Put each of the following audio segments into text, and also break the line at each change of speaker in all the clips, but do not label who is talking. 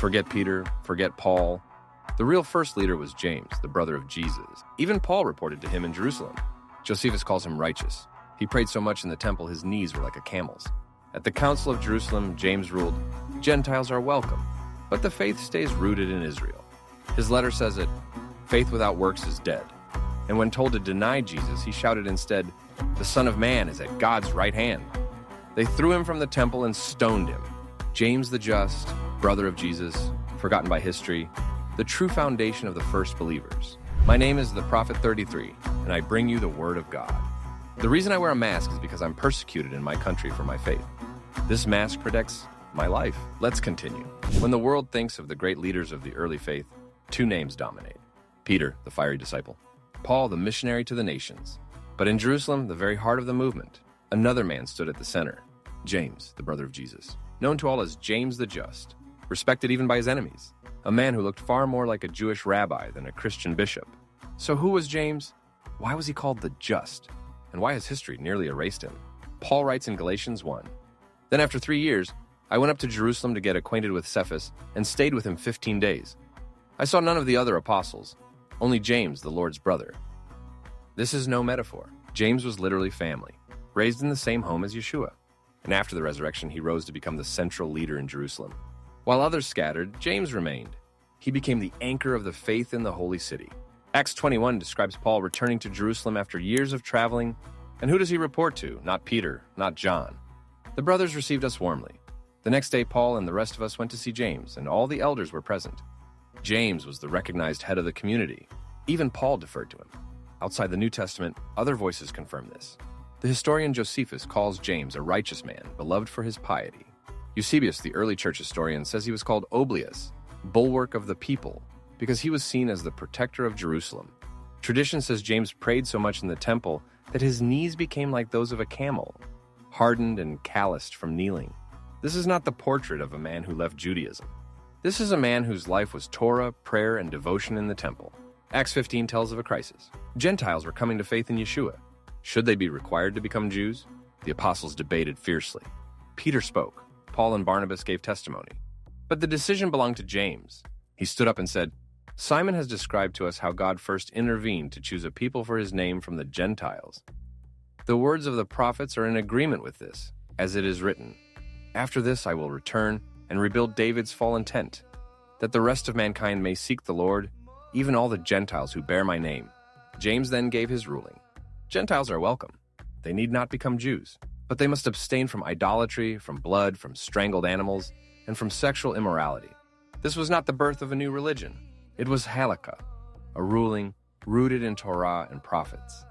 Forget Peter, forget Paul. The real first leader was James, the brother of Jesus. Even Paul reported to him in Jerusalem. Josephus calls him righteous. He prayed so much in the temple his knees were like a camel's. At the Council of Jerusalem, James ruled, Gentiles are welcome, but the faith stays rooted in Israel. His letter says it, faith without works is dead. And when told to deny Jesus, he shouted instead, the Son of Man is at God's right hand. They threw him from the temple and stoned him. James the just, brother of Jesus, forgotten by history, the true foundation of the first believers. My name is the Prophet 33, and I bring you the word of God. The reason I wear a mask is because I'm persecuted in my country for my faith. This mask protects my life. Let's continue. When the world thinks of the great leaders of the early faith, two names dominate. Peter, the fiery disciple. Paul, the missionary to the nations. But in Jerusalem, the very heart of the movement, another man stood at the center. James, the brother of Jesus. Known to all as James the Just. Respected even by his enemies. A man who looked far more like a Jewish rabbi than a Christian bishop. So who was James? Why was he called the Just? And why has history nearly erased him? Paul writes in Galatians 1. Then after 3 years, I went up to Jerusalem to get acquainted with Cephas and stayed with him 15 days. I saw none of the other apostles, only James, the Lord's brother. This is no metaphor. James was literally family, raised in the same home as Yeshua. And after the resurrection, he rose to become the central leader in Jerusalem. While others scattered, James remained. He became the anchor of the faith in the holy city. Acts 21 describes Paul returning to Jerusalem after years of traveling. And who does he report to? Not Peter, not John. The brothers received us warmly. The next day, Paul and the rest of us went to see James, and all the elders were present. James was the recognized head of the community. Even Paul deferred to him. Outside the New Testament, other voices confirm this. The historian Josephus calls James a righteous man, beloved for his piety. Eusebius, the early church historian, says he was called Oblius, bulwark of the people, because he was seen as the protector of Jerusalem. Tradition says James prayed so much in the temple that his knees became like those of a camel, hardened and calloused from kneeling. This is not the portrait of a man who left Judaism. This is a man whose life was Torah, prayer, and devotion in the temple. Acts 15 tells of a crisis. Gentiles were coming to faith in Yeshua. Should they be required to become Jews? The apostles debated fiercely. Peter spoke. Paul and Barnabas gave testimony. But the decision belonged to James. He stood up and said, Simon has described to us how God first intervened to choose a people for his name from the Gentiles. The words of the prophets are in agreement with this, as it is written, After this I will return and rebuild David's fallen tent, that the rest of mankind may seek the Lord, even all the Gentiles who bear my name. James then gave his ruling. Gentiles are welcome. They need not become Jews, but they must abstain from idolatry, from blood, from strangled animals, and from sexual immorality. This was not the birth of a new religion. It was halakha, a ruling rooted in Torah and prophets,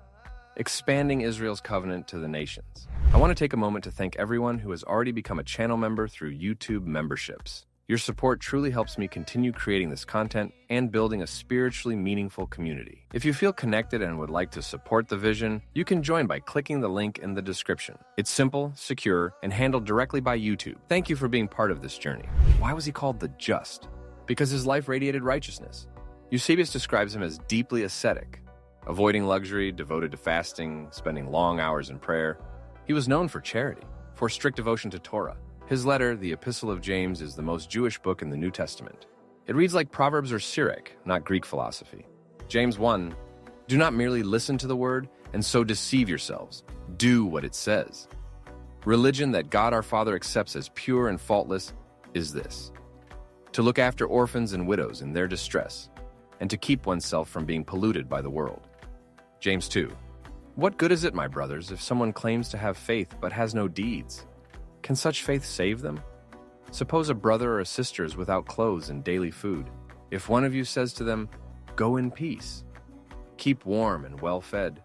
expanding Israel's covenant to the nations. I want to take a moment to thank everyone who has already become a channel member through YouTube memberships. Your support truly helps me continue creating this content and building a spiritually meaningful community. If you feel connected and would like to support the vision, you can join by clicking the link in the description. It's simple, secure, and handled directly by YouTube. Thank you for being part of this journey. Why was he called the Just? Because his life radiated righteousness. Eusebius describes him as deeply ascetic, avoiding luxury, devoted to fasting, spending long hours in prayer. He was known for charity, for strict devotion to Torah. His letter, the Epistle of James, is the most Jewish book in the New Testament. It reads like Proverbs or Syriac, not Greek philosophy. James 1, do not merely listen to the word and so deceive yourselves. Do what it says. Religion that God our Father accepts as pure and faultless is this: to look after orphans and widows in their distress, and to keep oneself from being polluted by the world. James 2, what good is it, my brothers, if someone claims to have faith but has no deeds? Can such faith save them? Suppose a brother or a sister is without clothes and daily food. If one of you says to them, go in peace, keep warm and well fed,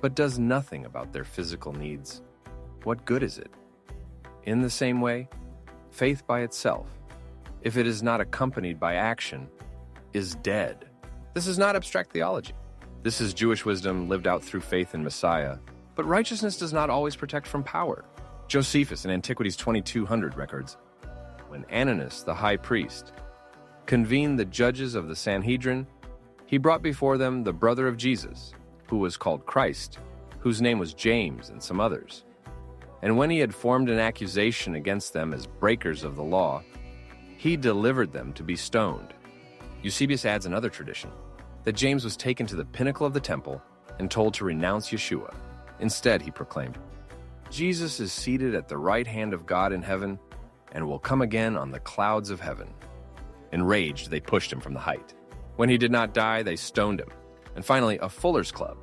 but does nothing about their physical needs, what good is it? In the same way, faith by itself, if it is not accompanied by action, is dead. This is not abstract theology. This is Jewish wisdom lived out through faith in Messiah. But righteousness does not always protect from power. Josephus in Antiquities 2200 records, when Ananus, the high priest, convened the judges of the Sanhedrin, he brought before them the brother of Jesus, who was called Christ, whose name was James, and some others. And when he had formed an accusation against them as breakers of the law, He delivered them to be stoned. Eusebius adds another tradition, that James was taken to the pinnacle of the temple and told to renounce Yeshua. Instead, he proclaimed, Jesus is seated at the right hand of God in heaven and will come again on the clouds of heaven. Enraged, they pushed him from the height. When he did not die, they stoned him. And finally, a fuller's club,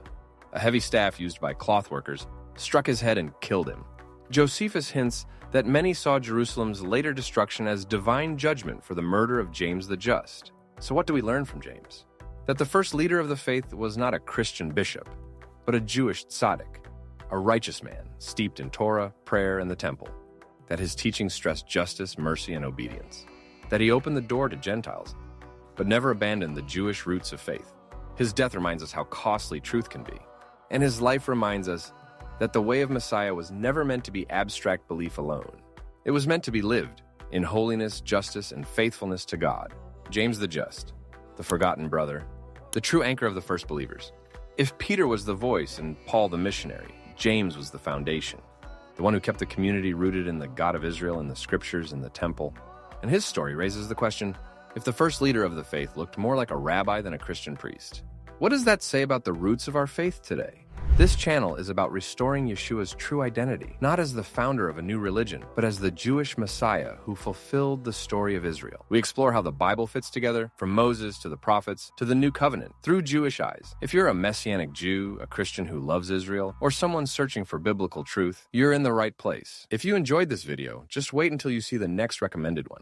a heavy staff used by cloth workers, struck his head and killed him. Josephus hints that many saw Jerusalem's later destruction as divine judgment for the murder of James the Just. So what do we learn from James? That the first leader of the faith was not a Christian bishop, but a Jewish Tzadik, a righteous man steeped in Torah, prayer, and the temple. That his teachings stressed justice, mercy, and obedience. That he opened the door to Gentiles, but never abandoned the Jewish roots of faith. His death reminds us how costly truth can be. And his life reminds us that the way of Messiah was never meant to be abstract belief alone. It was meant to be lived in holiness, justice, and faithfulness to God. James the Just, the forgotten brother, the true anchor of the first believers. If Peter was the voice and Paul the missionary, James was the foundation, the one who kept the community rooted in the God of Israel and the scriptures and the temple. And his story raises the question, if the first leader of the faith looked more like a rabbi than a Christian priest, what does that say about the roots of our faith today? This channel is about restoring Yeshua's true identity, not as the founder of a new religion, but as the Jewish Messiah who fulfilled the story of Israel. We explore how the Bible fits together, from Moses to the prophets to the New Covenant, through Jewish eyes. If you're a Messianic Jew, a Christian who loves Israel, or someone searching for biblical truth, you're in the right place. If you enjoyed this video, just wait until you see the next recommended one.